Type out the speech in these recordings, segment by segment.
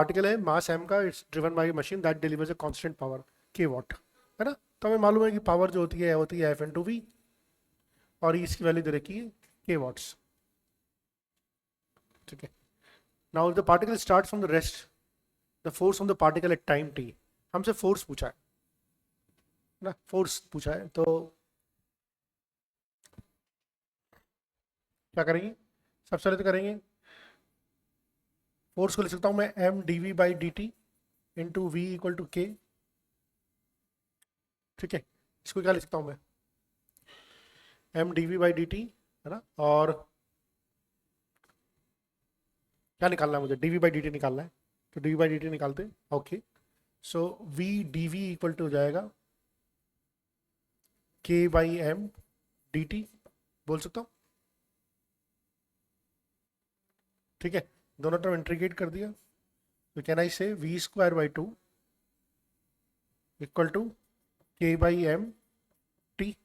Particle है मास m का, it's driven by machine that delivers a constant power k वाट, है ना। तो हमें मालूम है कि पावर जो होती है एफ इंटू वी, और इसकी वैल्यू दे रखी है k वाट्स, ठीक है। Now the particle start from the rest, the force on the particle at time t, हमसे फोर्स पूछा है ना, फोर्स पूछा है, तो क्या करेंगे, सबसे पहले तो करेंगे फोर्स को लिख सकता हूं मैं M D V by D T into V equal to K, ठीक है। इसको क्या लिख सकता हूं मैं, M D V by D T, है ना, और क्या निकालना है मुझे, D V by D T निकालना है, तो D V by D T निकालते हैं, okay. So V D V equal to हो जाएगा के बाई एम डी टी, बोल सकता हूँ, ठीक है। दोनों तरफ इंटीग्रेट कर दिया, तो can I say V square by two equal to K by M T,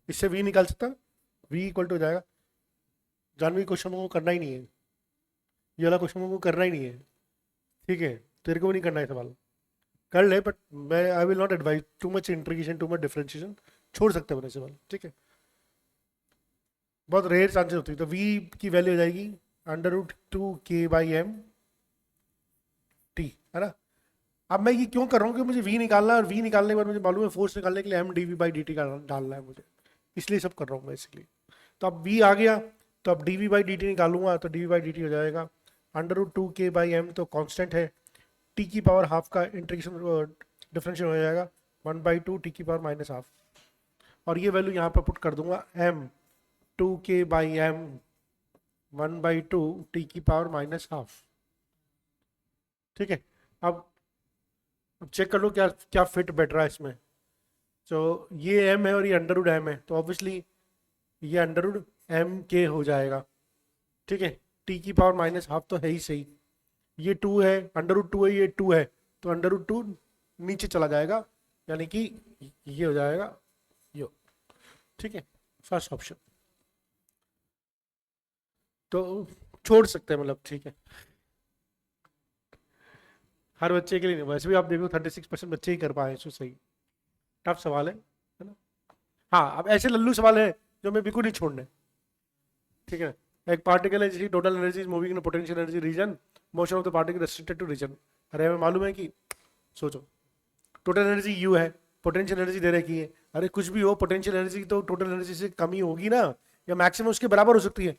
इससे वी निकाल सकता, वी इक्वल टू हो जाएगा, जानवी क्वेश्चन को करना ही नहीं है, ये वाला क्वेश्चन को करना ही नहीं है, ठीक है, तेरे को भी नहीं करना है सवाल, कर ले, बट मैं I will not advise too much integration, too much differentiation, छोड़ सकते हैं सवाल, ठीक है, बहुत रेयर चांसेस होती है। तो v की वैल्यू हो जाएगी under root two K by M T, है ना। अब मैं ये क्यों कर रहा हूँ कि मुझे v निकालना है, और v निकालने के बाद मुझे मालूम है फोर्स निकालने के लिए M D V by D T का डालना है मुझे, इसलिए सब कर रहा हूँ मैं, इसलिए। तो अब v आ गया, तो अब D V by D T निकालूंगा, तो D V by D T हो जाएगा under root two K by M, तो कॉन्स्टेंट है, टी की पावर हाफ का इंटीग्रेशन डिफरेंशियल हो जाएगा 1/2 टी की पावर माइनस हाफ, और ये वैल्यू यहाँ पर पुट कर दूंगा M to K by M 1/2 T की पावर माइनस हाफ, ठीक है। अब चेक कर लो क्या क्या फिट बैठ रहा है इसमें, तो ये एम है और ये अंडर रूट एम है, तो ऑब्वियसली ये अंडर रूट एम के हो जाएगा, ठीक है। टी की पावर माइनस हाफ तो है ही सही, ये 2 है, अंडर रूट 2 है, ये 2 है, तो अंडर रूट 2 नीचे चला जाएगा, यानी कि ये हो जाएगा ये, ठीक है, फर्स्ट ऑप्शन। तो छोड़ सकते हैं, मतलब ठीक है, हर बच्चे के लिए नहीं, वैसे भी आप देखो 36% बच्चे ही कर पाए, सो सही, टफ सवाल है ना। हाँ, अब ऐसे लल्लू सवाल है जो मैं बिल्कुल नहीं छोड़ने, ठीक है। एक पार्टिकल है जिसकी total energy is moving in potential energy region, motion of the particle restricted to region, अरे हमें मालूम है कि, सोचो टोटल एनर्जी यू है, पोटेंशियल एनर्जी दे रखी है, अरे कुछ भी हो पोटेंशियल एनर्जी तो टोटल एनर्जी से कम ही होगी ना, या मैक्सिमम उसके बराबर हो सकती है,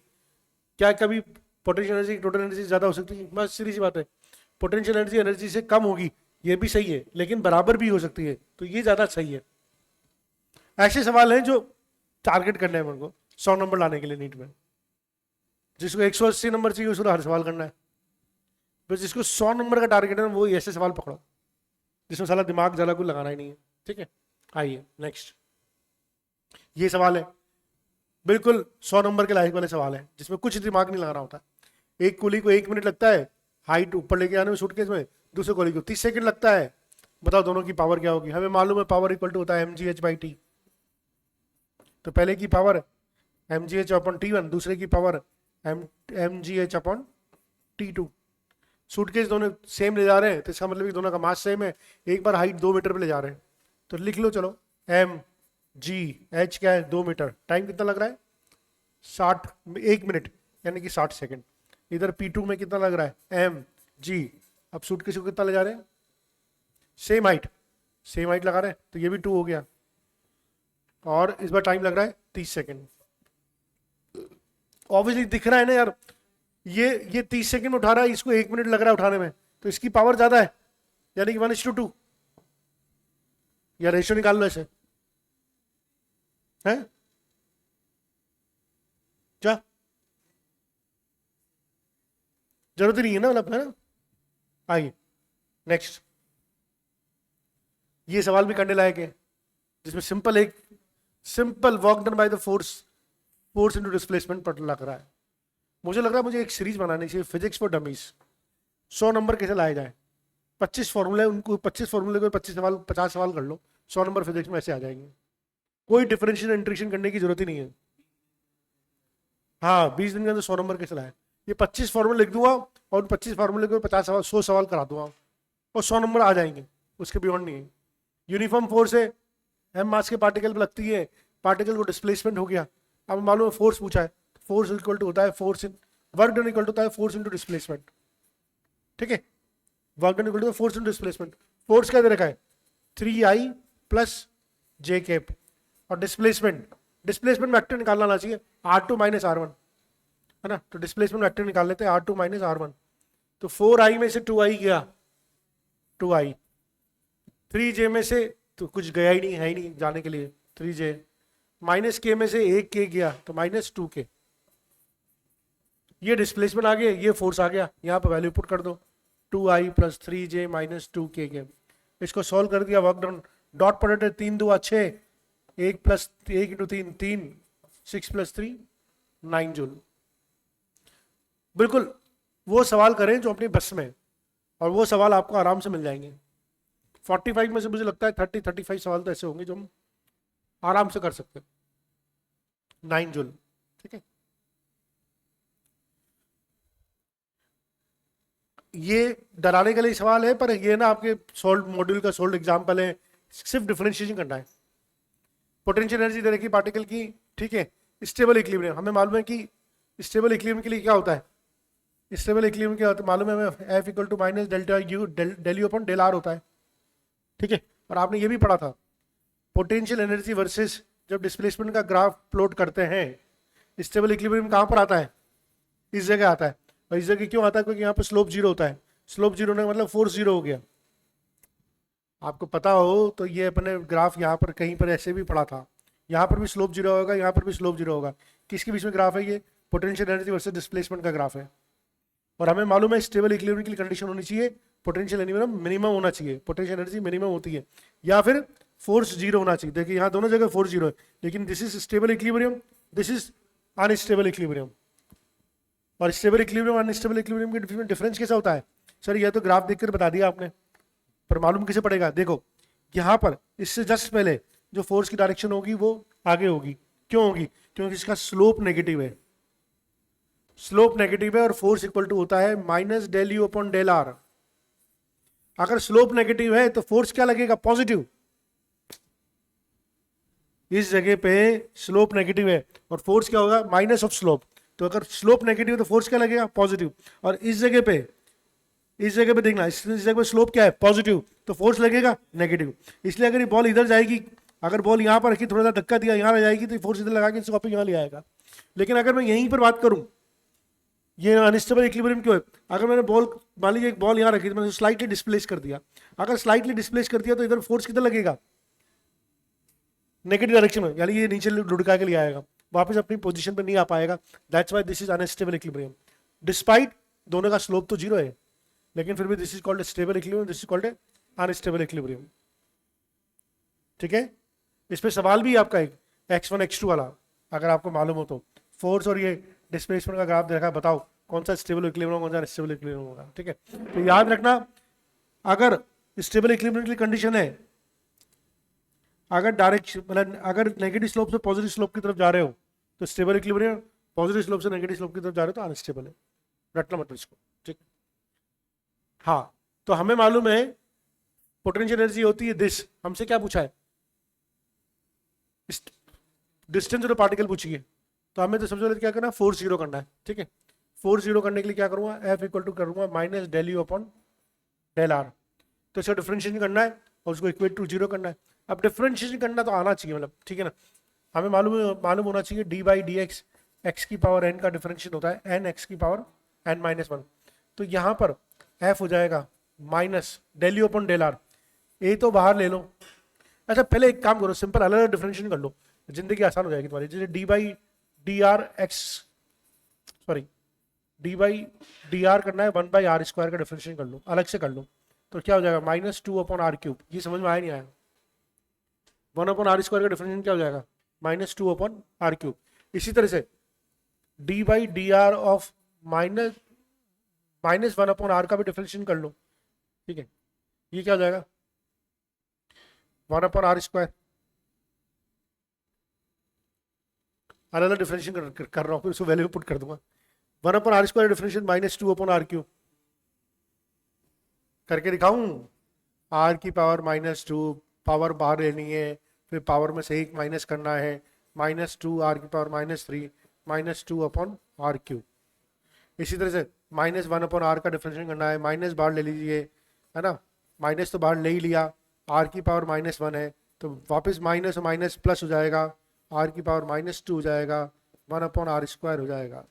क्या कभी पोटेंशियल एनर्जी टोटल एनर्जी ज्यादा हो सकती है, बस सीधी सी बात है, पोटेंशियल एनर्जी एनर्जी से कम होगी, ये भी सही है, लेकिन बराबर भी हो सकती है, तो ये ज्यादा सही है। ऐसे सवाल हैं जो टारगेट करने हैं मेरे को 100 नंबर लाने के लिए नीट में, जिसको 180 नंबर चाहिए उसको हर सवाल करना है, बस जिसको 100 नंबर का टारगेट है वो ऐसे सवाल पकड़ो जिसमें साला दिमाग ज्यादा कुछ लगाना ही नहीं है, ठीक है। आइए नेक्स्ट, ये सवाल है बिल्कुल 100 नंबर के लायक वाले सवाल है, जिसमें कुछ दिमाग नहीं लगाना होता। एक कुली को 1 मिनट लगता है हाइट ऊपर लेके आने में सूटकेस में, दूसरे कुली को 30 सेकंड लगता है, बताओ दोनों की पावर क्या होगी। हमें मालूम है पावर इक्वल टू होता है mgh/t, तो पहले की पावर mgh/t1, दूसरे की पावर mgh/t2। सूटकेस दोनों सेम ले जा रहे हैं, तो इसका मतलब दोनों का मास सेम है, एक बार हाइट 2 मीटर पे ले जा रहे हैं, तो लिख लो चलो mgh क्या है 2 मीटर, टाइम कितना लग रहा है 1 मिनट, यानी कि 60 सेकंड। इधर P2 में कितना लग रहा है mg, अब सूटकेस को कितना ले जा रहे हैं, सेम हाइट लगा रहे हैं, तो ये भी 2 हो गया, और इस बार टाइम लग रहा है 30 सेकंड। ऑब्वियसली दिख रहा है ना यार, ये 30 सेकंड में उठा रहा है, इसको 1 मिनट लग रहा है उठाने में, तो इसकी पावर ज्यादा है, यानी कि 1:2, या रेशियो निकाल लो ऐसे, है क्या, जरूरत ही नहीं है ना, मतलब है ना। आइए नेक्स्ट, ये सवाल भी करने लायक है, जिसमें simple work done by the force into displacement पर लग रहा है। मुझे लग रहा है मुझे एक सीरीज बनानी चाहिए, फिजिक्स फॉर डमीज, 100 नंबर कैसे लाए जाए, 25 फॉर्मूले, उनको 25 फॉर्मूले को 25 सवाल 50 सवाल कर लो, 100 नंबर फिजिक्स में ऐसे आ जाएंगे, कोई डिफरेंशिएशन इंटीग्रेशन करने की जरूरत ही नहीं है। हाँ 20 दिन के अंदर 100 नंबर कैसे लाए, ये 25 फॉर्मूले लिख दूंगा और 25 फॉर्मूले को 50 सवाल 100 सवाल करा दूंगा और 100 नंबर आ जाएंगे, उसके बियॉन्ड नहीं है। यूनिफॉर्म फोर्स है, एम मास के पार्टिकल पे लगती है, पार्टिकल को डिस्प्लेसमेंट हो गया। अब मालूम है फोर्स पूछा है, फोर्स इक्वल टू होता है force in work done equal to होता है फोर्स इनटू डिस्प्लेसमेंट। ठीक है, work done equal to force into displacement. Force क्या दे रखा है 3i प्लस जे कैप, और डिस्प्लेसमेंट, डिस्प्लेसमेंट वेक्टर निकालना आना चाहिए r2 माइनस r1, है ना। तो डिस्प्लेसमेंट वेक्टर निकाल लेते हैं r2 माइनस r1। तो 4i में से 2i गया 2i, 3j में से तो कुछ गया ही नहीं, है ही नहीं जाने के लिए 3j, माइनस के में से 1k गया तो माइनस 2k। ये डिस्प्लेसमेंट आ गया, ये फोर्स आ गया, यहाँ पर वैल्यू पुट कर दो 2i plus 3j minus 2k के। इसको सॉल्व कर दिया, work done, dot product 3 2 6, 1 plus 1 into 3 3, 6 plus 3 9 joule. बिल्कुल वो सवाल करें जो अपनी बस में, और वो सवाल आपको आराम से मिल जाएंगे। 45 में से मुझे लगता है 30-35 सवाल तो ऐसे होंगे जो हम आराम से कर सकते हैं। 9 जूल, ठीक है। ये डराने के लिए सवाल है, पर ये ना आपके सोल्ड मॉड्यूल का सोल्ड एग्जाम्पल है, सिर्फ डिफरेंशिएशन करना है। पोटेंशियल एनर्जी दे रखी पार्टिकल की, ठीक है। स्टेबल इक्विलिब्रियम, हमें मालूम है कि स्टेबल इक्विलिब्रियम के लिए क्या होता है, स्टेबल इक्विलिब्रियम क्या होता है मालूम है हमें, F equal to minus delta U del you upon del R होता है, ठीक है। और आपने ये भी पढ़ा था पोटेंशियल एनर्जी वर्सेस जब डिस्प्लेसमेंट का ग्राफ प्लॉट करते हैं, स्टेबल इक्विलिब्रियम कहाँ पर आता है, इस जगह आता है। और इस जगह क्यों आता है, क्योंकि यहाँ पर स्लोप जीरो होता है, स्लोप जीरो होने का मतलब फोर्स जीरो हो गया। आपको पता हो तो ये अपने ग्राफ यहाँ पर कहीं पर ऐसे भी पढ़ा था, यहाँ पर भी स्लोप जीरो होगा, यहाँ पर भी स्लोप जीरो होगा। किसके बीच में ग्राफ है, ये पोटेंशियल एनर्जी वर्सेस डिस्प्लेसमेंट का ग्राफ है। और हमें मालूम है स्टेबल इक्विलिब्रियम की कंडीशन होनी चाहिए, पोटेंशियल एनर्जी मिनिमम होना चाहिए, पोटेंशियल एनर्जी मिनिमम होती है, या फिर फोर्स जीरो होना चाहिए। देखिए यहाँ दोनों जगह फोर्स जीरो है, लेकिन this is stable equilibrium, this is unstable equilibrium. और स्टेबल इक्विलिब्रियम और अनस्टेबल इक्विलिब्रियम के डिफरेंस कैसा होता है, सर ये तो ग्राफ देखकर बता दिया आपने, पर मालूम कैसे पड़ेगा। देखो यहाँ पर इससे जस्ट पहले जो फोर्स की डायरेक्शन होगी वो आगे होगी, क्यों होगी, क्योंकि इसका स्लोप नेगेटिव है, स्लोप नेगेटिव है, और फोर्स इक्वल टू होता है minus del you upon del R. अगर स्लोप नेगेटिव है तो फोर्स क्या लगेगा, पॉजिटिव। इस जगह पे स्लोप नेगेटिव है और फोर्स क्या होगा, माइनस ऑफ स्लोप। तो अगर स्लोप नेगेटिव है तो फोर्स क्या लगेगा, पॉजिटिव। और इस जगह पे देखना, इस जगह पे स्लोप क्या है, पॉजिटिव, तो फोर्स लगेगा नेगेटिव। इसलिए अगर ये बॉल इधर जाएगी, अगर बॉल यहाँ पर रखी, थोड़ा सा धक्का दिया यहाँ आ जाएगी, तो फोर्स इधर लगा के इसको वापस यहाँ ले आएगा। लेकिन अगर मैं यहीं पर बात करूं, ये अनस्टेबल इक्विलिब्रियम क्यों है, अगर मैंने बॉल, मान लीजिए एक बॉल यहाँ रखी, तो मैंने स्लाइटली डिस्प्लेस कर दिया, अगर स्लाइटली डिस्प्लेस कर दिया तो इधर फोर्स किधर लगेगा, नेगेटिव डायरेक्शन में, यानी ये नीचे लुढ़का के लिए आएगा, वापस अपनी पोजीशन पे नहीं आ पाएगा। That's why this is unstable equilibrium. Despite दोनों का स्लोप तो जीरो है, लेकिन फिर भी this is called stable equilibrium, this is called unstable equilibrium, ठीक है। इस पे सवाल भी आपका एक x1 x2 वाला, अगर आपको मालूम हो तो, फोर्स और ये डिस्प्लेसमेंट का ग्राफ देखा, बताओ कौन सा स्टेबल इक्विलिब्रियम कौन सा अनस्टेबल इक्विलिब्रियम होगा, ठीक है। तो याद रखना, अगर स्टेबल इक्विलिब्रियम की कंडीशन है, अगर डायरेक्शन मतलब अगर नेगेटिव स्लोप से पॉजिटिव स्लोप की तरफ जा रहे हो तो स्टेबल इक्विलिब्रियम, पॉजिटिव स्लोप से नेगेटिव स्लोप की तरफ जा रहे हो तो अनस्टेबल है, रटना मत इसको, ठीक। हाँ, तो हमें मालूम है पोटेंशियल एनर्जी होती है दिस, हमसे क्या पूछा है, डिस्टेंस और पार्टिकल पूछिए, तो हमें तो सबसे पहले क्या करना है, फोर्स जीरो करना है, ठीक है। फोर्स जीरो करने के लिए क्या करूंगा, एफ इक्वल टू करूंगा minus del you upon del R. तो इसका डिफरेंशिएशन करना है और उसको इक्वेट टू जीरो करना है। अब डिफरेंशिएशन करना तो आना चाहिए, मतलब ठीक है ना, हमें मालूम होना चाहिए d by d x, x की पावर एन का डिफरेंशिएशन होता है एन एक्स की पावर एन माइनस वन। तो यहाँ पर एफ हो जाएगा minus del you upon del r, a तो बाहर ले लो। अच्छा पहले एक काम करो, सिंपल अलग अलग डिफरेंशिएशन कर लो, जिंदगी आसान हो जाएगी तुम्हारी। जैसे D by D are x, sorry D by D are करना है, 1/r स्क्वायर का डिफरेंशिएशन कर लो, अलग से कर लो, तो क्या हो जाएगा -2 अपॉन आर क्यूब। ये समझ में आया नहीं आया, 1 अपॉन आर स्क्वायर का डिफरेंशिएशन क्या हो जाएगा, -2 अपॉन आर क्यूब। इसी तरह से D by D R of -1 upon R का भी डिफरेंशिएशन कर लो, ठीक है। ये क्या हो जाएगा, 1 अपॉन आर स्क्वायर, अलग अलग डिफरेंशिएशन कर रहा हूँ, फिर उसको वैल्यू पुट कर दूंगा। 1/r² डिफरेंशिएशन -2/r³ करके दिखाऊं। r⁻², पावर बाहर लेनी है, फिर पावर में से एक माइनस करना है, -2r⁻³ -2/r³। इसी तरह से -1/r का डिफरेंशिएशन करना है, माइनस बाहर ले लीजिए, है ना, माइनस तो बाहर ले ही लिया, r⁻1 है तो वापस माइनस और माइनस प्लस हो जाएगा, r⁻2 हो जाएगा, 1/r² हो जाएगा।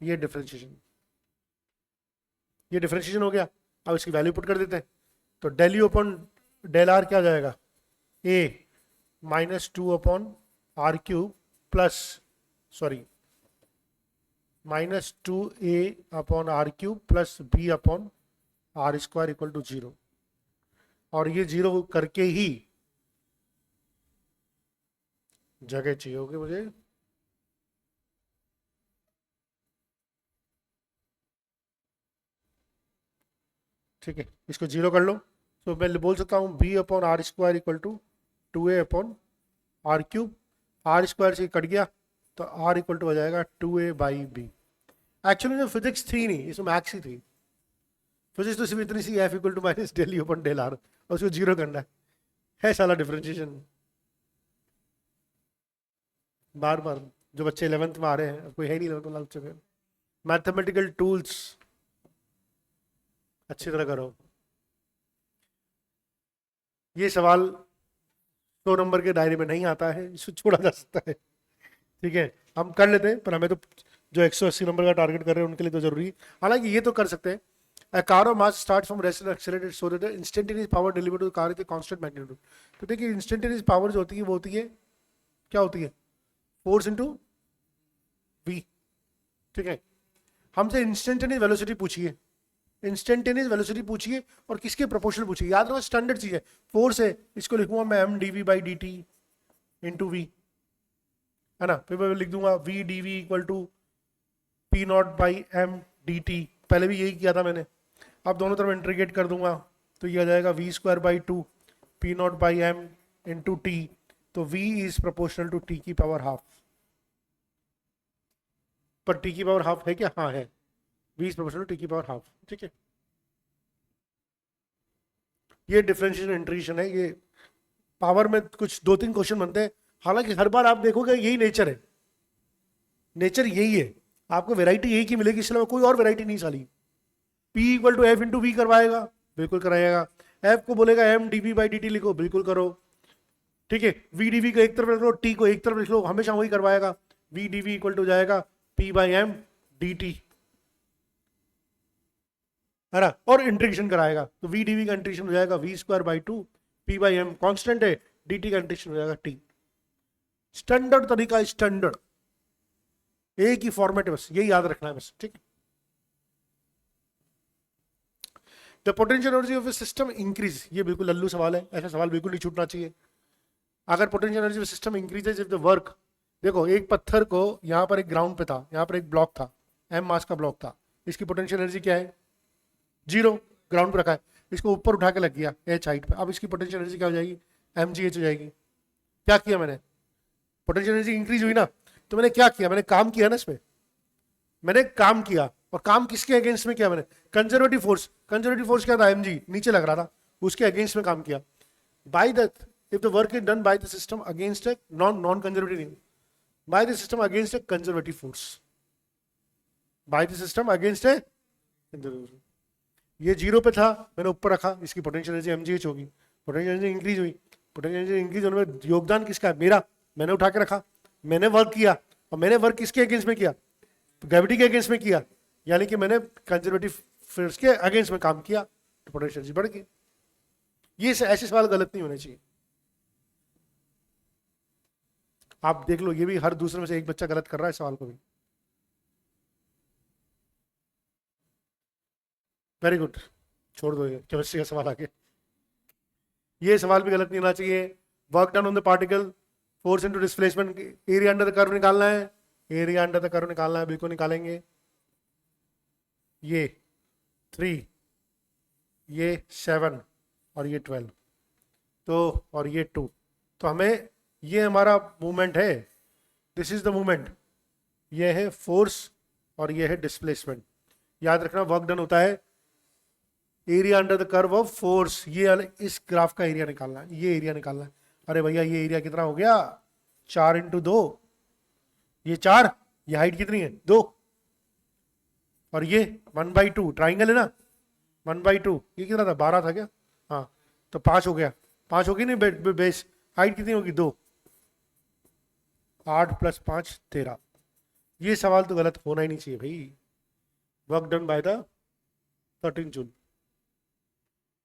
ये डिफरेंशिएशन हो गया। अब इसकी वैल्यू पुट कर देते हैं, तो del you upon del R क्या हो जाएगा, a -2/r³ plus -2a/r³ plus b/r² equal to 0। और ये 0 करके ही जगह चाहिए होगी मुझे, ठीक है, इसको 0 कर लो, तो मैं बोल सकता हूँ b/r² equal to 2a/r³। r² से कट गया तो r इक्वल टू हो जाएगा 2a/b। एक्चुअली में फिजिक्स थी नहीं, इसमें मैथ्स ही थी। फिजिक्स तो सिर्फ इतनी सी, f equal to minus del you upon del R, और उसको 0 करना है साला डिफरेंशिएशन। बार बार जो बच्चे 11th में आ रहे हैं, कोई है नहीं 11th में लग चुके, मैथमेटिकल टूल्स अच्छी तरह करो। ये सवाल 100 नंबर के दायरे में नहीं आता है, इसको छोड़ा जा सकता है, ठीक है, हम कर लेते हैं, पर हमें तो जो 180 नंबर का टारगेट कर रहे हैं उनके लिए तो जरूरी। हालांकि ये तो कर सकते हैं, a car of mass starts from rest and accelerated so that the instantaneous power delivered to the car is a constant magnitude। तो देखिए इंस्टेंटेनियस पावर जो होती है वो होती है, क्या होती है, फोर्स इनटू v, ठीक है। हमसे इंस्टेंटेनियस वेलोसिटी पूछिए, इंस्टेंटेनियस वेलोसिटी पूछिए और किसके प्रोपोर्शनल पूछिए, याद रखो स्टैंडर्ड चीज है, फोर्स है, इसको लिखूंगा मैं m/dv/dt इंटू v, है ना, फिर मैं लिख दूंगा v/dv इक्वल टू p0/m/dt, पहले भी यही किया था मैंने। अब दोनों तरफ इंटीग्रेट कर दूंगा तो ये आ जाएगा v²/2 p0/m इंटू t, तो v is proportional to t की पावर हाफ। पर t की पावर हाफ है क्या, हाँ है, v is proportional to t की पावर हाफ, ठीक है। ये डिफरेंशिएशन इंटीग्रेशन है, ये पावर में कुछ 2-3 क्वेश्चन बनते हैं, हालांकि हर बार आप देखोगे यही नेचर है, नेचर यही है, आपको वैरायटी यही की मिलेगी, इसलिए कोई और वैरायटी नहीं साली। P equal to F into V करवाएगा, बिल्कुल कराएगा, f को बोलेगा m/dv/dt लिखो, बिल्कुल करो, ठीक है, v/dv को एक तरफ लिख लो, t को एक तरफ लिख लो, हमेशा वही करवाएगा, v/dv इक्वल टू जाएगा p/m/dt, है ना, और इंटीग्रेशन कराएगा तो v/dv का इंटीग्रेशन हो जाएगा v²/2 p/m, कांस्टेंट है, dt का इंटीग्रेशन हो जाएगा t। स्टैंडर्ड तरीका, स्टैंडर्ड एक ही फॉर्मेट है, बस यही याद रखना है बस, ठीक है। The potential energy of A system increase, ये बिल्कुल लल्लू सवाल है, ऐसा सवाल बिल्कुल नहीं छूटना चाहिए। अगर potential energy of system increases if the work, देखो एक पत्थर को यहाँ पर एक ग्राउंड पे था, यहाँ पर एक ब्लॉक था, m मास का ब्लॉक था, इसकी पोटेंशियल एनर्जी क्या है, 0, ग्राउंड पर रखा है, इसको ऊपर उठा के लग गया h हाइट पे, अब इसकी पोटेंशियल एनर्जी क्या हो जाएगी, mgh हो जाएगी। क्या किया मैंने, पोटेंशियल एनर्जी इंक्रीज हुई ना, तो मैंने क्या किया, मैंने काम किया ना इसमें, मैंने काम किया, और काम किसके अगेंस्ट में किया, मैंने कंजर्वेटिव फोर्स, कंजर्वेटिव फोर्स क्या था, mg नीचे लग रहा था, उसके अगेंस्ट में काम किया। By the, if the work is done by the system against a non conservative, by the system against a conservative force, by the system against a, ये 0 पे था, मैंने ऊपर रखा, इसकी पोटेंशियल एनर्जी mgh होगी, पोटेंशियल एनर्जी इंक्रीज हुई, potential energy increase होने में योगदान किसका है, मेरा, मैंने उठा के रखा, मैंने वर्क किया, और मैंने वर्क किसके अगेंस्ट में किया, ग्रेविटी के अगेंस्ट में किया, यानी कि मैंने कंजर्वेटिव फोर्स के अगेंस्ट में काम किया, तो पोटेंशियल एनर्जी बढ़ गई। ये ऐसे सवाल गलत नहीं होने चाहिए, आप देख लो, ये भी हर दूसरे में से एक बच्चा गलत कर रहा है सवाल को भी। वेरी गुड, छोड़ दो ये केमिस्ट्री का सवाल आगे, ये सवाल भी गलत नहीं होना चाहिए। Work done on the particle, force into displacement, area under the curve निकालना है, एरिया अंडर द कर्व निकालना है, बिल्कुल निकालेंगे। ये 3, ये 7 और ये 12, तो और ये 2, तो हमें ये हमारा मूवमेंट है, दिस इज द मूवमेंट, ये है फोर्स और ये है डिस्प्लेसमेंट। याद रखना वर्क डन होता है area under the curve of force. ये इस ग्राफ का एरिया निकालना है, ये एरिया निकालना है। अरे भैया ये एरिया कितना हो गया, 4 × 2, ये 4, ये हाइट कितनी है 2, और ये 1/2, ट्राइंगल है ना 1/2, ये कितना था 12 था क्या, हाँ तो 5 हो गया, 5 होगी नहीं बेस, हाइट कितनी होगी 2, 8 + 5 13। ये सवाल तो गलत होना ही नहीं चाहिए भाई। Work done by the 13 June,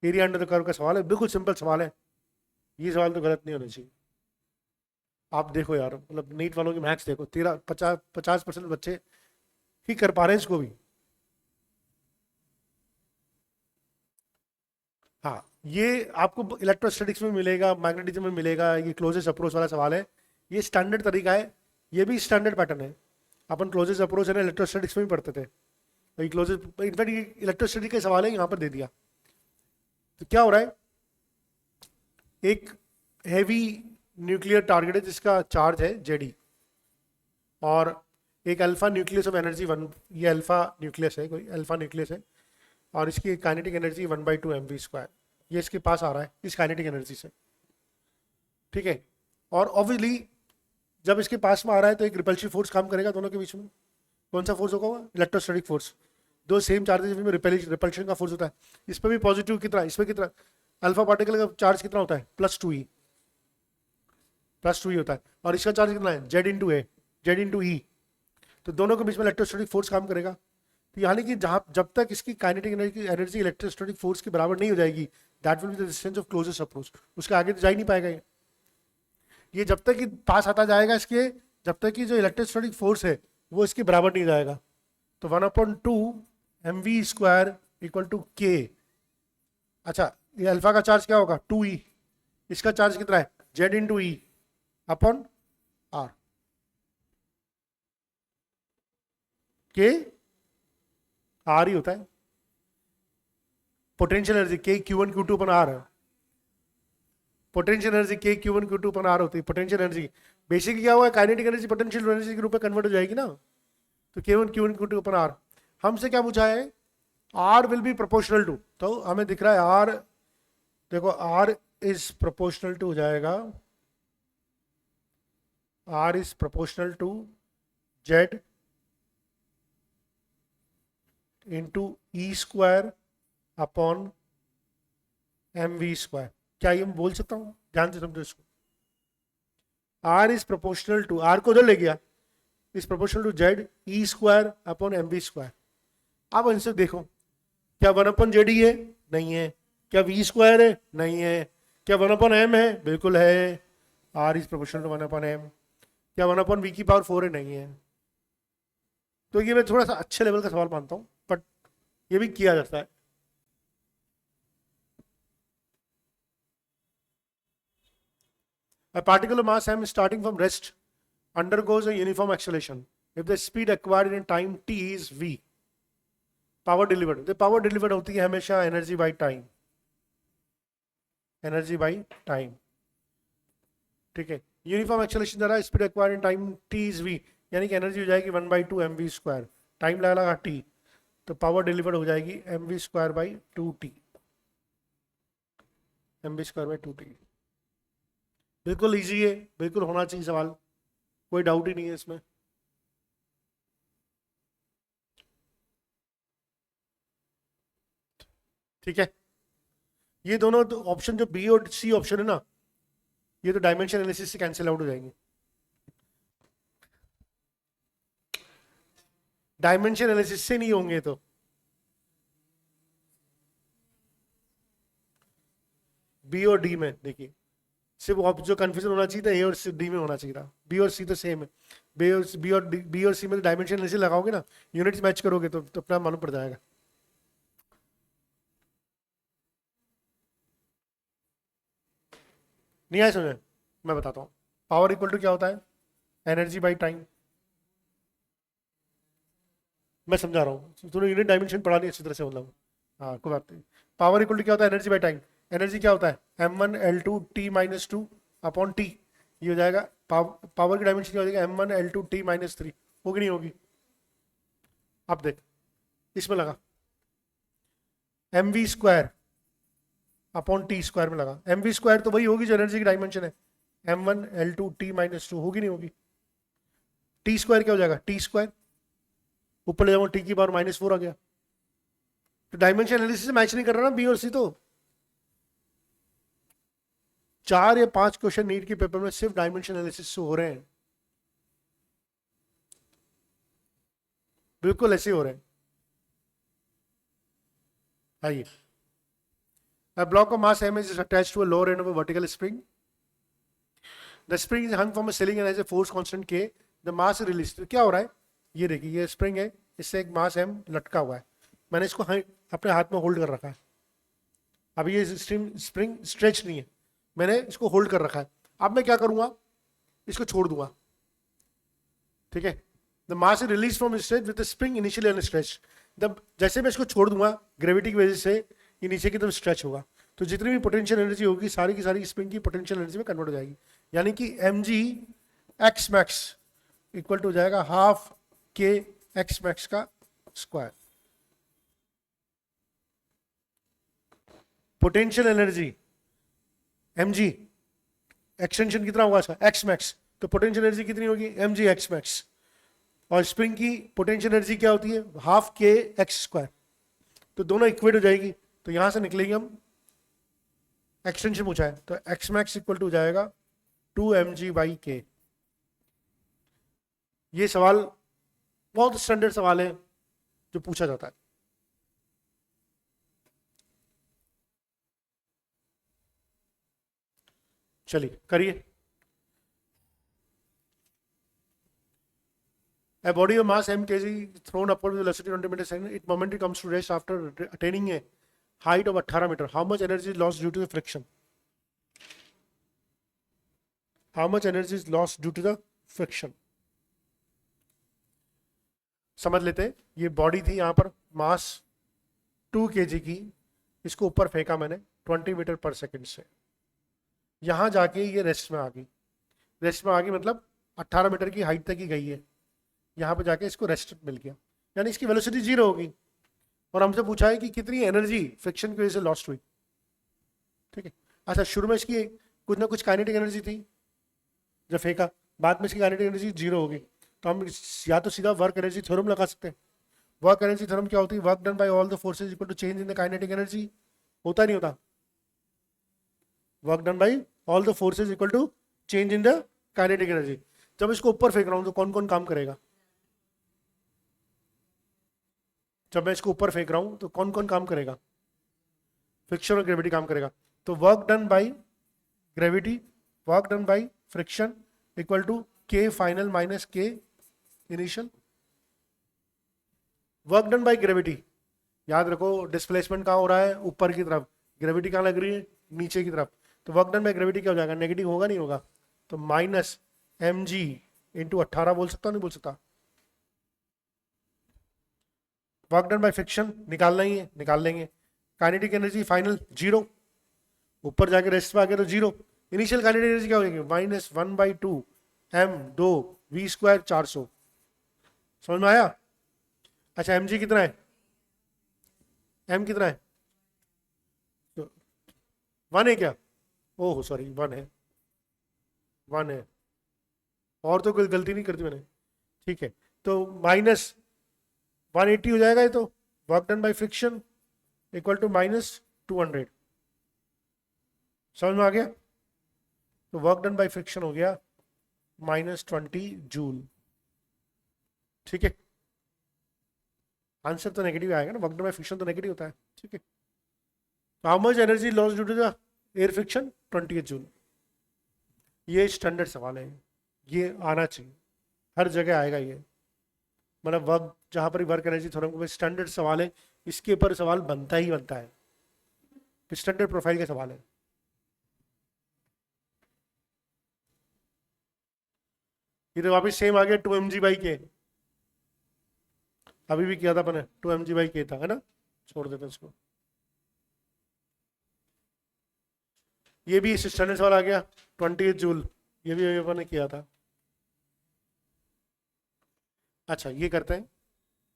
area under the curve का सवाल है, बिल्कुल सिंपल सवाल है, ये सवाल तो गलत नहीं होना चाहिए। आप देखो यार, मतलब नीट वालों की मैथ्स देखो, 50% बच्चे ही कर पा रहे हैं इसको भी। हाँ ये आपको इलेक्ट्रोस्टैटिक्स में मिलेगा, मैग्नेटिज्म में मिलेगा, ये क्लोजेस्ट अप्रोच वाला सवाल है, ये स्टैंडर्ड तरीका है, ये भी स्टैंडर्ड पैटर्न है। अपन क्लोजेस्ट अप्रोच है ना इलेक्ट्रोस्टैटिक्स में भी पढ़ते थे, वही क्लोजेस्ट, इनफैक्ट ये इलेक्ट्रोस्टैटिक का सवाल है, यहाँ पर दे दिया। तो क्या हो रहा है, एक हैवी न्यूक्लियर टारगेट है जिसका चार्ज है Ze, और एक अल्फा न्यूक्लियस ऑफ एनर्जी 1, ये अल्फा न्यूक्लियस है, कोई अल्फा न्यूक्लियस है, और इसकी काइनेटिक एनर्जी 1/2 mv², ये इसके पास आ रहा है इस काइनेटिक एनर्जी से, ठीक है। और ऑब्वियसली जब इसके पास में आ रहा है तो एक रिपल्सिव फोर्स काम करेगा दोनों के बीच में। कौन सा फोर्स होगा, इलेक्ट्रोस्टैटिक फोर्स। दो सेम चार्जेस में रिपल्शन का फोर्स होता है, इस पर भी पॉजिटिव कितना, इसमें कितना, अल्फा पार्टिकल का चार्ज कितना होता है +2e, +2e होता है, और इसका चार्ज कितना है Z × E, तो दोनों के बीच में इलेक्ट्रोस्टैटिक फोर्स काम करेगा। तो यानी कि जब तक इसकी काइनेटिक एनर्जी इलेक्ट्रोस्टैटिक फोर्स के बराबर नहीं हो जाएगी, that will be the distance of closest approach, उसके आगे तो जा ही नहीं पाएगा ये जब तक कि पास आता जाएगा इसके, जब तक कि जो इलेक्ट्रोस्टैटिक फोर्स है वो इसके बराबर नहीं जाएगा। तो 1/2 mv² = k। अच्छा ये अल्फा का चार्ज क्या होगा 2e, इसका चार्ज कितना है Z × E/R, के R ही होता है। Potential energy K Q1 Q2/R, potential energy K Q1 Q2/R होती है। पोटेंशियल एनर्जी बेसिकली क्या हुआ है, काइनेटिक एनर्जी पोटेंशियल एनर्जी के रूप में कन्वर्ट हो जाएगी ना, तो K1 Q1 Q2/R। हमसे क्या पूछा है, R will be proportional to, तो हमें दिख रहा है R, देखो R इज प्रोपोर्शनल टू हो जाएगा, R is proportional to Z × E² / mv²। क्या ये मैं बोल सकता हूं, ध्यान से समझो इसको। R is proportional to, R को उधर ले गया, is proportional to Z E² / mv²। अब इनसे देखो, क्या 1/Z है, नहीं है, क्या V² है, नहीं है, क्या 1/m है, बिल्कुल है, R is proportional to 1/m। क्या 1/v⁴ है, नहीं है। तो ये मैं थोड़ा सा अच्छे लेवल का सवाल मानता हूं, बट ये भी किया जाता है। A particular mass m starting from rest undergoes a uniform acceleration if the speed acquired in time t is v। Power delivered, तो पावर डिलीवर्ड होती है हमेशा energy by time, energy by time, ठीक है। यूनिफॉर्म एक्सेलरेशन द्वारा speed acquired in time t is v, यानी कि energy हो जाएगी 1/2 mv², टाइम लगा t, तो पावर डिलीवर्ड हो जाएगी mv²/2t, mv²/2t। बिल्कुल इजी है, बिल्कुल होना चाहिए सवाल, कोई डाउट ही नहीं है इसमें। ठीक है, ये दोनों ऑप्शन जो बी और सी ऑप्शन है ना, ये तो डायमेंशन एनालिसिस से कैंसिल आउट हो जाएंगे। डायमेंशन एनालिसिस से नहीं होंगे तो बी और डी में देखिए, सिर्फ जो कंफ्यूजन होना चाहिए था ए और डी में होना चाहिए था, बी और सी तो सेम है। बी और सी में डायमेंशन एनालिसिस लगाओगे ना, यूनिट्स मैच करोगे तो अपना मालूम पड़ जाएगा। नहीं आया समझ, मैं बताता हूँ। पावर इक्वल टू क्या होता है, एनर्जी बाई टाइम। मैं समझा रहा हूँ, तूने यूनिट डायमेंशन पढ़ा नहीं अच्छी तरह से, मतलब हाँ कोई बात नहीं। पावर इक्वल टू क्या होता है, एनर्जी बाई टाइम। एनर्जी क्या होता है m1 L2 t - 2 /t, ये हो जाएगा पावर की डायमेंशन क्या हो जाएगा, m1l2t-3 होगी नहीं होगी। अब देख इसमें लगा mv² अपॉन टी स्क्वायर में लगा, mv² तो वही होगी जो एनर्जी की डायमेंशन है, m1l2t-2 होगी नहीं होगी। टी स्क्वायर क्या हो जाएगा, t², ऊपर ले जाऊंगा टी की पावर -4 आ गया। तो डायमेंशन एनालिसिस से मैच नहीं कर रहा ना बी और सी। तो 4 या 5 क्वेश्चन नीट के पेपर में सिर्फ डायमेंशन एनालिसिस से हो रहे हैं, बिल्कुल ऐसे हो रहे हैं। आइए, a block of mass m is attached to a lower end of a vertical spring. The spring is hung from a ceiling and has a force constant k. The mass is released. तो क्या हो रहा है, ये देखिए ये spring है, इससे एक मास m लटका हुआ है, मैंने इसको अपने हाथ में होल्ड कर रखा है। अब ये स्प्रिंग स्ट्रेच नहीं है, मैंने इसको होल्ड कर रखा है। अब मैं क्या करूंगा, इसको छोड़ दूंगा, ठीक है। The mass is release from stretch with the spring initially unstretched. जैसे मैं इसको छोड़ दूंगा ग्रेविटी की वजह से ये नीचे की तरफ स्ट्रेच होगा, तो जितनी भी पोटेंशियल एनर्जी होगी सारी की सारी स्प्रिंग की पोटेंशियल एनर्जी में कन्वर्ट हो जाएगी, यानी कि mg x max equal to हो जाएगा हाफ k x max का square. Potential energy mg extension कितना होगा इसका x max, तो पोटेंशियल एनर्जी कितनी होगी mg x max, और स्प्रिंग की पोटेंशियल एनर्जी क्या होती है हाफ k x², तो दोनों इक्वेट हो जाएगी। तो यहां से निकलेगी, हम एक्सटेंशन पूछा है तो x max इक्वल टू हो जाएगा 2mg/k। ये सवाल बहुत स्टैंडर्ड सवाल है जो पूछा जाता है। चलिए करिए। A body of mass m kg thrown upward with velocity 20 meters per second, it momentarily comes to rest after attaining a height of 18 meter. How much energy is lost due to the friction? How much energy is lost due to the friction? समझ लेते हैं। ये body थी, यहाँ पर मास 2 kg की, इसको ऊपर फेंका मैंने 20 मीटर पर सेकंड से, यहाँ जाके ये रेस्ट में आ गई। रेस्ट में आ गई मतलब 18 मीटर की हाइट तक ही गई है, यहाँ पे जाके इसको रेस्ट मिल गया, यानी इसकी वेलोसिटी 0 होगी। और हमसे पूछा है कि कितनी एनर्जी फ्रिक्शन की वजह से लॉस्ट हुई, ठीक है। अच्छा, शुरू में इसकी कुछ ना कुछ काइनेटिक एनर्जी थी जब फेंका, बाद में इसकी काइनेटिक एनर्जी 0 होगी, तो हम या तो सीधा वर्क एनर्जी थ्योरम लगा सकते हैं। वर्क एनर्जी थ्योरम क्या होती है, work done by all the forces equal to change in the kinetic energy. होता नहीं होता, work done by all the forces equal to change in the kinetic energy. जब इसको ऊपर फेंक रहा हूं तो कौन कौन काम करेगा, जब मैं इसको ऊपर फेंक रहा हूं तो कौन कौन काम करेगा, फ्रिक्शन और ग्रेविटी काम करेगा। तो work done by gravity, work done by friction equal to K final minus K initial. Work done by gravity, याद रखो डिस्प्लेसमेंट कहाँ हो रहा है, ऊपर की तरफ, ग्रेविटी कहाँ लग रही है, नीचे की तरफ। तो वर्क डन बाय ग्रेविटी क्या हो जाएगा, नेगेटिव होगा नहीं होगा, तो माइनस mg इंटू 18 बोल सकता, नहीं बोल सकता। वर्क डन बाय फ्रिक्शन निकालना ही है, निकाल लेंगे। काइनेटिक एनर्जी फाइनल 0, ऊपर जाके रेस्ट में आ गया तो 0। इनिशियल काइनेटिक एनर्जी क्या हो जाएगी, -1/2 m2 v² 400। समझ में आया। अच्छा, mg कितना है, m कितना है, 1 है क्या, ओह सॉरी 1 है, 1 है, और तो कोई गलती नहीं करती मैंने, ठीक है। तो -180 हो जाएगा ये तो, work done by friction equal to -200। समझ में आ गया। तो वर्क डन बाय फ्रिक्शन हो गया -20 जूल, ठीक है। आंसर तो नेगेटिव आएगा ना, वर्क डन बाय फ्रिक्शन तो नेगेटिव होता है, ठीक है। How much energy loss due to the air friction, 28 joule. ये स्टैंडर्ड सवाल है, ये आना चाहिए, हर जगह आएगा ये, मतलब वर्क जहां पर वर्क एनर्जी थ्योरम स्टैंडर्ड सवाल है, इसके ऊपर सवाल बनता ही बनता है, स्टैंडर्ड प्रोफाइल का सवाल है। ये तो वापिस सेम आ गया 2mg/k, अभी भी किया था अपने 2mg/k था, है ना, छोड़ देते इसको। ये भी स्टैंडर्ड सवाल आ गया 28 जूल, ये भी अपन ने किया था। अच्छा ये करते हैं,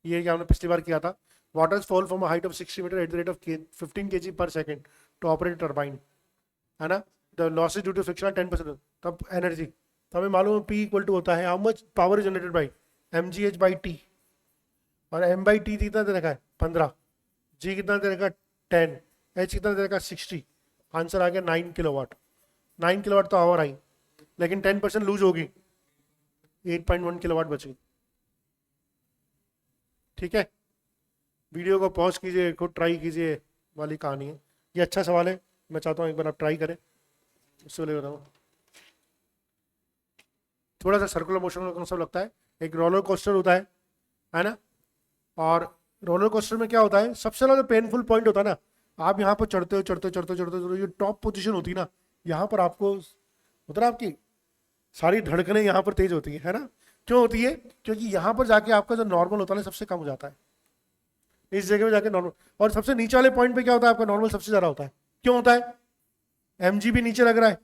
ये क्या हमने पिछली बार किया था। Water fall from height of 60 metre at the rate of 15 kg per second to operate turbine, है ना। The losses due to friction 10%। तब एनर्जी, तो हमें मालूम है पी इक्वल टू होता है how much power generated by M G H by T, और एम बाई टी कितना दे रखा है 15, जी कितना दे रखा है 10, एच कितना दे रखा है 60। आंसर आ गया 9 किलोवाट। 9 किलोवाट तो आवर आई, लेकिन 10% लूज होगी, 8.1 किलोवाट बची। ठीक है, वीडियो को पॉज कीजिए, खुद ट्राई कीजिए, वाली कहानी है। ये अच्छा सवाल है, मैं चाहता हूँ एक बार आप ट्राई करें। उससे ले बताऊँ, थोड़ा सा सर्कुलर मोशन का कॉन्सेप्ट लगता है। एक रोलर कोस्टर होता है ना। और रोलर कोस्टर में क्या होता है, सबसे ज़्यादा पेनफुल पॉइंट होता है ना, आप यहाँ पर चढ़ते हो चढ़ते चढ़ते चढ़ते चढ़ते, ये टॉप पोजीशन होती है ना, यहाँ पर आपको मतलब आपकी सारी धड़कनें यहाँ पर तेज होती है ना। क्यों होती है? क्योंकि यहाँ पर जाके आपका जो नॉर्मल होता है ना सबसे कम हो जाता है, इस जगह पे जाके नॉर्मल। और सबसे नीचे वाले पॉइंट पे क्या होता है, आपका नॉर्मल सबसे ज्यादा होता है। क्यों होता है? एमजी भी नीचे लग रहा है,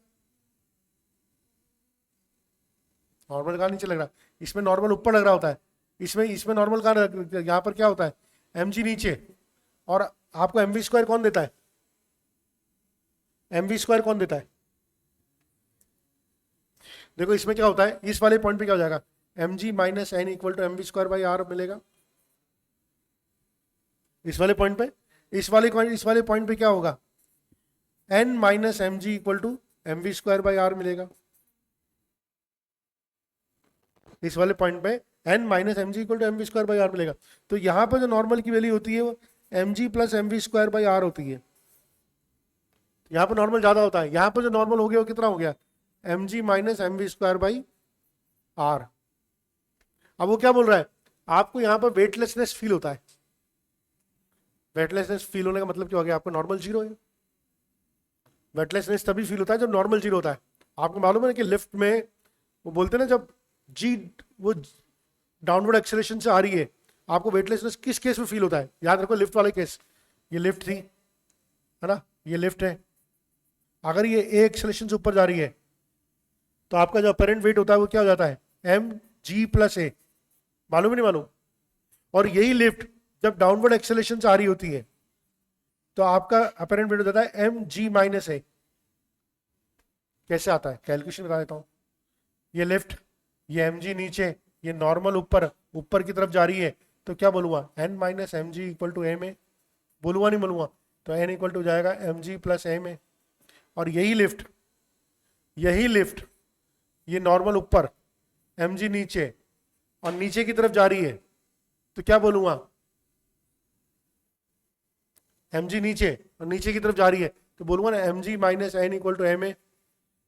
नॉर्मल कहाँ नीचे लग रहा है, इसमें नॉर्मल ऊपर लग रहा होता है, इसमें इसमें नॉर्मल कहाँ, यहाँ पर क्या होता है एमजी नीचे। और आपको एमवी स्क्वायर कौन देता है, एमवी स्क्वायर कौन देता है? देखो इसमें क्या होता है, इस वाले पॉइंट पे क्या हो जाएगा, M G minus N equal to M V square by R मिलेगा। इस वाले पॉइंट पे, इस वाले पॉइंट पे क्या होगा, N minus M G equal to M V square by R मिलेगा। इस वाले पॉइंट पे N minus M G equal to M V square by R मिलेगा। तो यहाँ पे जो नॉर्मल की वैल्यू होती है वो M G plus M V square by R होती है। यहाँ पर नॉर्मल ज्यादा होता है, यहाँ पर जो नॉर्मल हो गया वो कितना हो गया, M G minus M V square by R. अब वो क्या बोल रहा है, आपको यहाँ पर वेटलेसनेस फील होता है। वेटलेसनेस फील होने का मतलब क्या हो गया, आपका नॉर्मल जीरो है। वेटलेसनेस तभी फील होता है जब नॉर्मल जीरो होता है। आपको मालूम है कि लिफ्ट में वो बोलते हैं ना, जब जी वो डाउनवर्ड एक्सेलरेशन से आ रही है, आपको वेटलेसनेस किस केस में फील होता है? याद रखो लिफ्ट वाले केस, ये लिफ्ट थी है ना, ये लिफ्ट है, अगर ये ए एक्सेलरेशन से ऊपर जा रही है तो आपका जो अपेरेंट वेट होता है वो क्या हो जाता है, एम जी प्लस ए। मालूम ही नहीं मालूम? और यही लिफ्ट जब डाउनवर्ड एक्सेलरेशन से आ रही होती है तो आपका अपेरेंट वेट हो जाता है एम जी माइनस ए। कैसे आता है, कैलकुलेशन बता देता हूं। ये लिफ्ट, ये एम जी नीचे, ये नॉर्मल ऊपर, ऊपर की तरफ जा रही है, तो क्या बोलूंगा, N minus M G equal to M A. बोलूंगा नहीं बोलूंगा? तो एन इक्वल टू जाएगा M G plus M A. और यही लिफ्ट, ये नॉर्मल ऊपर, एम जी नीचे, और नीचे की तरफ जा रही है, तो क्या बोलूंगा, एम जी नीचे और नीचे की तरफ जा रही है, तो बोलूंगा ना M G minus N equal to M A,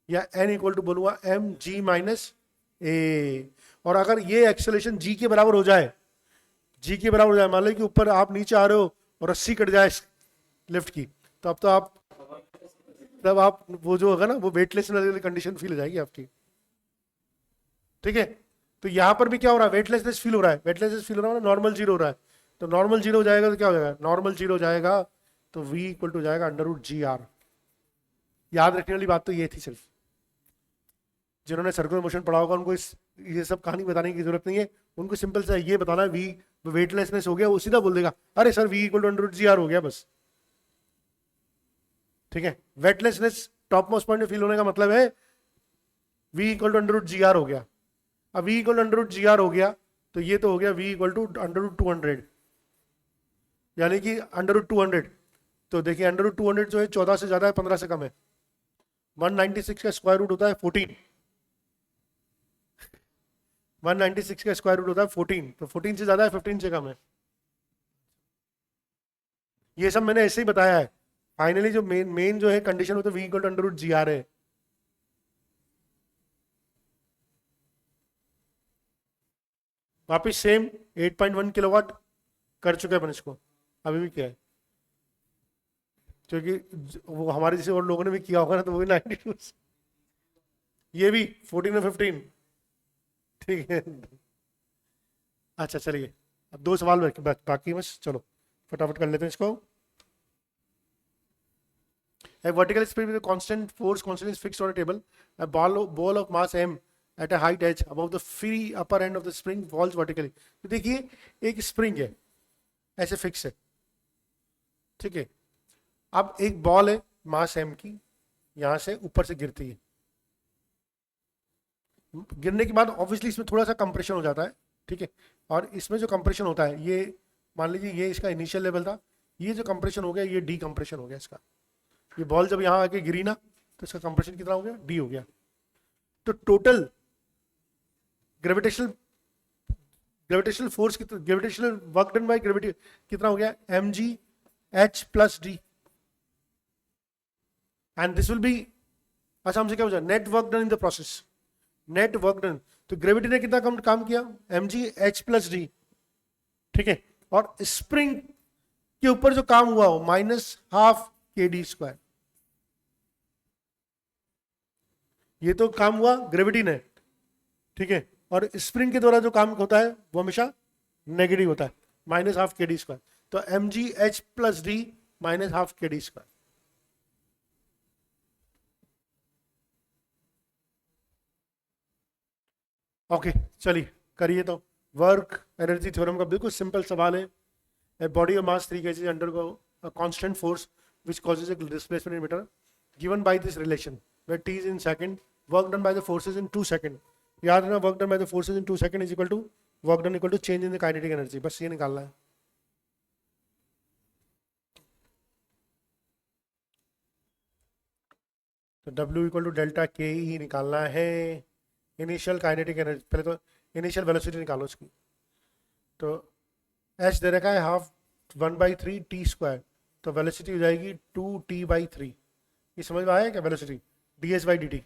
या एन इक्वल टू बोलूंगा एम जी माइनस ए। और अगर ये एक्सेलरेशन जी के बराबर हो जाए, जी के बराबर हो जाए, मान लो कि ऊपर आप नीचे आ रहे हो और रस्सी कट जाए लिफ्ट की, तो अब तो आप, तब आप वो जो होगा ना वो वेटलेस वाली कंडीशन फील हो जाएगी आपकी। ठीक है, तो यहां पर भी क्या हो रहा है, वेटलेसनेस फील हो रहा है, वेटलेसनेस फील हो रहा है, नॉर्मल जीरो हो रहा है। तो नॉर्मल जीरो हो जाएगा तो क्या हो जाएगा, नॉर्मल जीरो हो जाएगा तो v इक्वल टू जाएगा अंडर रूट जी आर। याद रखने वाली बात तो ये थी, सिर्फ जिन्होंने सर्कुलर मोशन पढ़ा होगा उनको ये सब कहानी बताने की जरूरत नहीं है। उनको सिंपल सा ये बताना है, वी वेटलेसनेस हो गया, वो सीधा बोल देगा अरे sir v equal to under root G R हो गया बस। ठीक है, वेटलेसनेस टॉप मोस्ट पॉइंट में फील होने का मतलब है v equal to under root G R हो गया। अब v equal to under root G R हो गया तो ये तो हो गया v equal to under root 200, यानी कि अंडर रूट 200। तो देखिए अंडर रूट 200 जो है 14 से ज्यादा है, 15 से कम है। 196 का स्क्वायर रूट होता है 14, 196 का स्क्वायर रूट होता है 14, तो 14 से ज्यादा है, 15 से कम है। ये सब मैंने ऐसे ही बताया है। फाइनली जो मेन जो है कंडीशन होता है v equal to under root G R है। वापिस सेम 8.1 किलोवाट कर चुके हैं अपन इसको, अभी भी क्या है, क्योंकि वो हमारे जैसे और लोगों ने भी किया होगा ना, तो वो भी 92, ये भी 14 और 15। ठीक है, अच्छा चलिए, अब दो सवाल बाकी बस, चलो फटाफट कर लेते हैं इसको। A vertical spring with a constant force constantly is fixed on a table. A ball of mass m at a height h above the free upper end of the spring falls vertically. तो देखिए एक spring है ऐसे fix है, ठीक है। अब एक बॉल है मास m की, यहां से ऊपर से गिरती है। गिरने के बाद ऑब्वियसली इसमें थोड़ा सा कंप्रेशन हो जाता है, ठीक है। और इसमें जो कंप्रेशन होता है, ये मान लीजिए ये इसका इनिशियल लेवल था, ये जो कंप्रेशन हो गया ये डी कंप्रेशन हो गया इसका। ये बॉल जब यहाँ आके गिरी ना तो इसका कंप्रेशन कितना हो गया, डी हो गया। तो total gravitational force gravitational work done by gravity कितना हो गया, M G H plus D, and this will be, अच्छा हमसे क्या हो जाए, net work done in the process, net work done. तो ग्रेविटी ने कितना काम किया, M G H plus D, ठीक है। और स्प्रिंग के ऊपर जो काम हुआ हो minus half K D square, ये तो काम हुआ ग्रेविटी ने, ठीक है। और स्प्रिंग के द्वारा जो काम होता है वो हमेशा नेगेटिव होता है, minus half K D square. तो M G H plus D minus half K D square. Okay चलिए करिए। तो वर्क एनर्जी थ्योरम का बिल्कुल सिंपल सवाल है। A body of mass 3 kg undergo a constant force which causes a displacement in metre given by this relation where t is in second, work done by the forces in 2 second. याद रखना work done by the forces in 2 second is equal to work done equal to change in the kinetic energy, बस ये निकालना है। तो W equal to delta के ई निकालना है। इनिशियल काइनेटिक एनर्जी, पहले तो इनिशियल वेलोसिटी निकालो इसकी। तो एच दे रखा है हाफ 1/3 टी स्क्वायर, तो वेलोसिटी हो जाएगी 2t/3। ये समझ में आया क्या, वेलोसिटी ds/dt।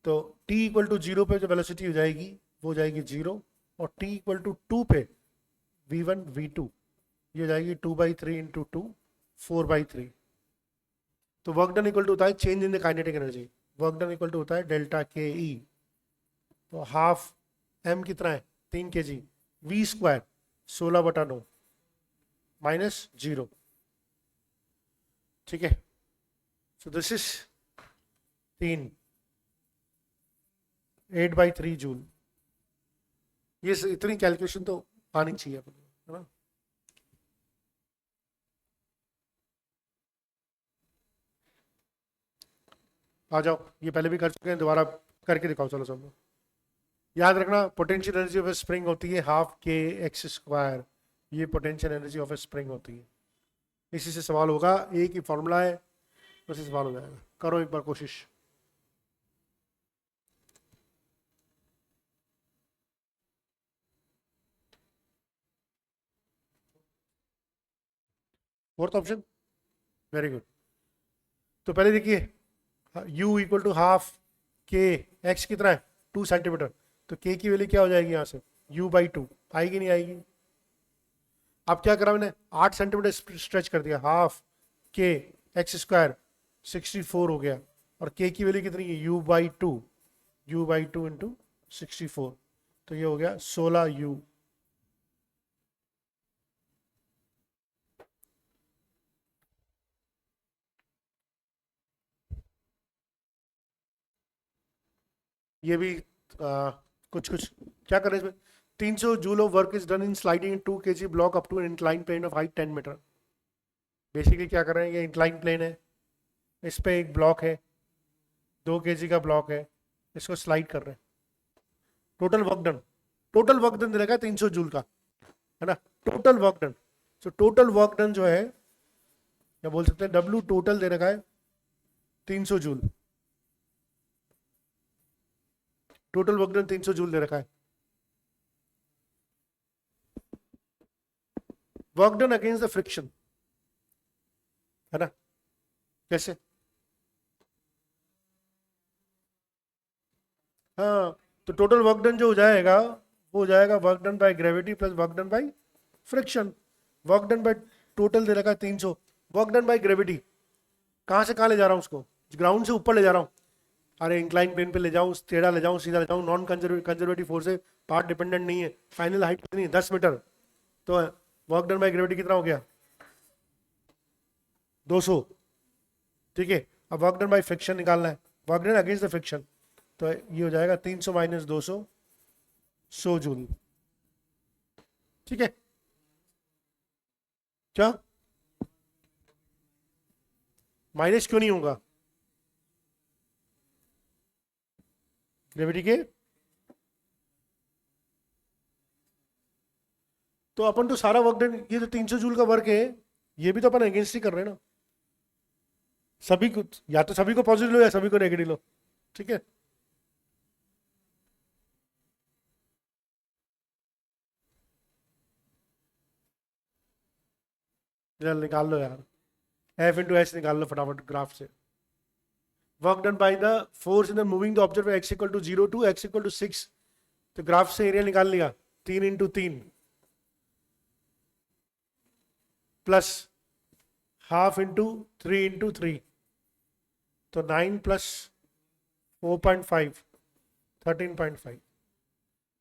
तो t इक्वल टू 0 पे जो वेलोसिटी हो जाएगी वो हो जाएगी 0, और t इक्वल टू 2 पे v1 v2 ये हो जाएगी 2/3 इंटू 2 4/3। तो वर्क डन इक्वल टू होता है change in the kinetic energy, work done equal to होता है डेल्टा के ई। तो हाफ एम कितना है 3 kg, वी स्क्वायर 16/9 माइनस 0, ठीक है। So this is 3 8/3 joule. ये इतनी कैलकुलेशन तो आनी चाहिए है ना। आ जाओ, ये पहले भी कर चुके हैं, दोबारा करके दिखाओ। चलो सब याद रखना potential energy of A spring होती है हाफ के एक्स स्क्वायर, ये potential energy of A spring होती है। इसी से सवाल होगा, एक ही फॉर्मूला है, उसी सवाल हो जाएगा। करो एक बार कोशिश। Fourth option, very good. तो पहले देखिए u इक्वल टू हाफ के एक्स कितना है 2 सेंटीमीटर, तो k की वैल्यू क्या हो जाएगी यहाँ से u/2, आएगी नहीं आएगी। अब क्या करा मैंने 8 सेंटीमीटर स्ट्रेच कर दिया, हाफ के एक्स स्क्वायर 64 हो गया, और k की वैल्यू कितनी है u/2 इंटू 64, तो ये हो गया 16u। ये भी कुछ क्या कर रहे हैं इसमें, 300 joule of work is done in sliding 2 kg block up to an incline plane of height 10 metre. Basically क्या कर रहे हैं, ये इंक्लाइन प्लेन है, इस पे एक ब्लॉक है 2 kg का ब्लॉक है, इसको स्लाइड कर रहे हैं। टोटल वर्क डन दे रखा है 300 जूल का, है ना, टोटल वर्क डन। तो टोटल वर्क डन जो है, क्या बोल सकते हैं, W टोटल दे रखा है 300 joule, total work done 300 joule दे रखा है। Work done against the friction, है ना, कैसे, हाँ, तो टोटल वर्क डन जो हो जाएगा वो हो जाएगा work done by gravity plus work done by friction. Work done by total दे रखा है 300, वर्क डन बाय ग्रेविटी कहाँ से कहाँ ले जा रहा हूँ उसको, ग्राउंड से ऊपर ले जा रहा हूँ। अरे इंक्लाइन प्लेन पे ले जाऊँ, टेढ़ा ले जाऊँ, सीधा ले जाऊँ, नॉन कंजर्वेटिव फोर्स है, पार्ट डिपेंडेंट नहीं है। फाइनल हाइट कितनी है 10 मीटर, तो वर्क डन बाय ग्रेविटी कितना हो गया 200, ठीक है। अब वर्क डन बाय फ्रिक्शन निकालना है, work done against the friction, तो ये हो जाएगा 300 माइनस 200, 100 जूल। ठीक है, क्या माइनस क्यों नहीं होगा ग्रेविटी के? तो अपन तो सारा वर्क डन, ये तो 300 जूल का वर्क है, ये भी तो अपन अगेंस्ट ही कर रहे हैं ना। सभी को, या तो सभी को पॉजिटिव लो या सभी को नेगेटिव लो। ठीक है, चल निकाल लो यार, एफ इंटू एच निकाल लो फटाफट ग्राफ से। Work done by the force in the moving the object X equal to 0 to X equal to 6, तो ग्राफ से एरिया निकाल लिया, 3 × 3 प्लस हाफ इंटू 3 × 3, तो 9 प्लस 4.5, 13.5।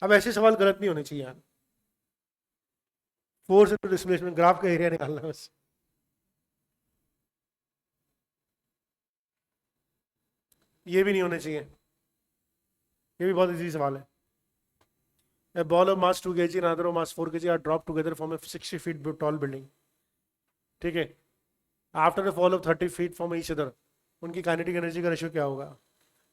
अब ऐसे सवाल गलत नहीं होने चाहिए यार। फोर्स इंटू डिस्प्लेसमेंट, ग्राफ का एरिया निकालना है बस। ये भी नहीं होने चाहिए, ये भी बहुत इजी सवाल है। A ball of mass 2 kg and another of mass 4 kg are dropped together from a 60 feet tall building. ठीक है, after the fall of 30 feet from each other, उनकी काइनेटिक एनर्जी का रेशियो क्या होगा?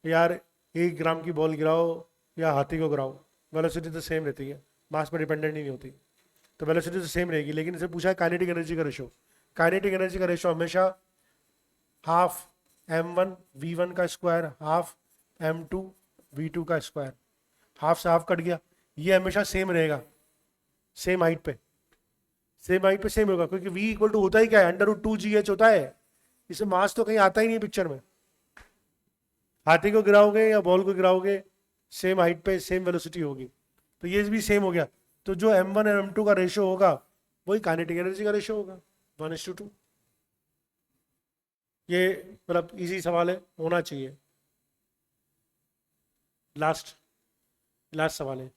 यार 1 ग्राम की बॉल गिराओ या हाथी को गिराओ, वेलोसिटी तो सेम रहती है, मास पर डिपेंडेंट ही नहीं होती, तो वेलोसिटी तो सेम रहेगी, लेकिन इसे पूछा है काइनेटिक एनर्जी का रेशियो। काइनेटिक एनर्जी का रेशियो हमेशा हाफ m1 v1 का स्क्वायर हाफ m2 v2 का स्क्वायर, हाफ से हाफ कट गया, ये हमेशा सेम रहेगा, सेम हाइट पे, सेम हाइट पे सेम होगा, क्योंकि v इक्वल टू होता ही क्या है, √2gh होता है, इसे मास तो कहीं आता ही नहीं पिक्चर में। हाथी को गिराओगे या बॉल को गिराओगे, सेम हाइट पे सेम वेलोसिटी होगी, तो ये भी सेम हो गया, तो जो m1 और m2 का रेशियो होगा वही काइनेटिक एनर्जी का रेशियो होगा, 1:2। ये मतलब इजी सवाल है, होना चाहिए। लास्ट सवाल है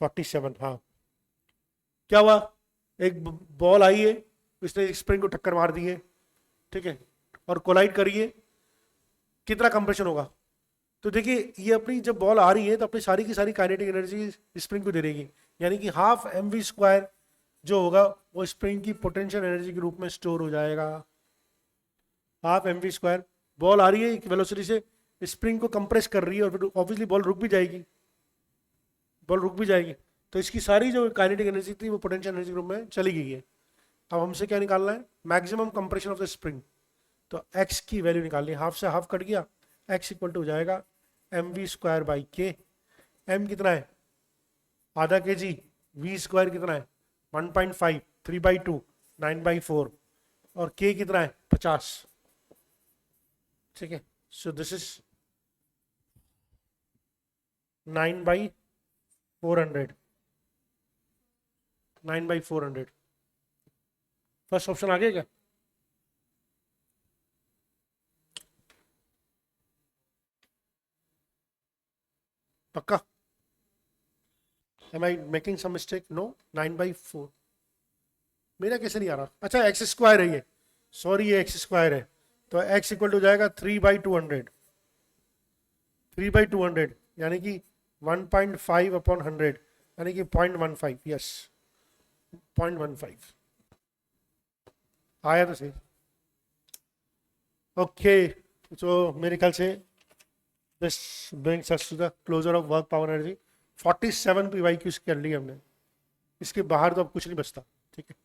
47। हाँ, क्या हुआ, एक बॉल आई है, उसने एक स्प्रिंग को टक्कर मार दी है, ठीक है, और कोलाइड करिए, कितना कंप्रेशन होगा? तो देखिए, ये अपनी जब बॉल आ रही है तो अपनी सारी की सारी काइनेटिक एनर्जी स्प्रिंग को दे देगी, यानी कि हाफ mv² जो होगा वो स्प्रिंग की पोटेंशियल एनर्जी के रूप में स्टोर हो जाएगा। हाफ mv², बॉल आ रही है एक वेलोसिटी से, स्प्रिंग को कंप्रेस कर रही है, और फिर ऑब्वियसली बॉल रुक भी जाएगी, तो इसकी सारी जो काइनेटिक एनर्जी थी वो पोटेंशियल एनर्जी के रूप में चली गई है। अब हमसे क्या निकालना है? Maximum compression of the spring, तो x की वैल्यू निकालनी है, हाफ से हाफ कट गया, x इक्वल टू हो जाएगा mv²/k। m कितना है? आधा kg, v² कितना है? 1.5, 3/2, 9/4, और k कितना है? 50। ठीक है, so this is 9/400, 9/400। First option आ गया क्या? पक्का? Am I making some mistake? No, 9/4। मेरा कैसे नहीं आ रहा? अच्छा, x² है ये, सॉरी ये x² है, तो x इक्वल टू जाएगा 3/200, 3/200 यानी कि 1.5/100, यानी कि 0.15। यस, 0.15 आया तो सही। ओके, तो मेरे ख्याल से this brings us to the closure of work power energy. 47 PYQs कर लिए हमने, इसके बाहर तो अब कुछ नहीं बचता। ठीक है।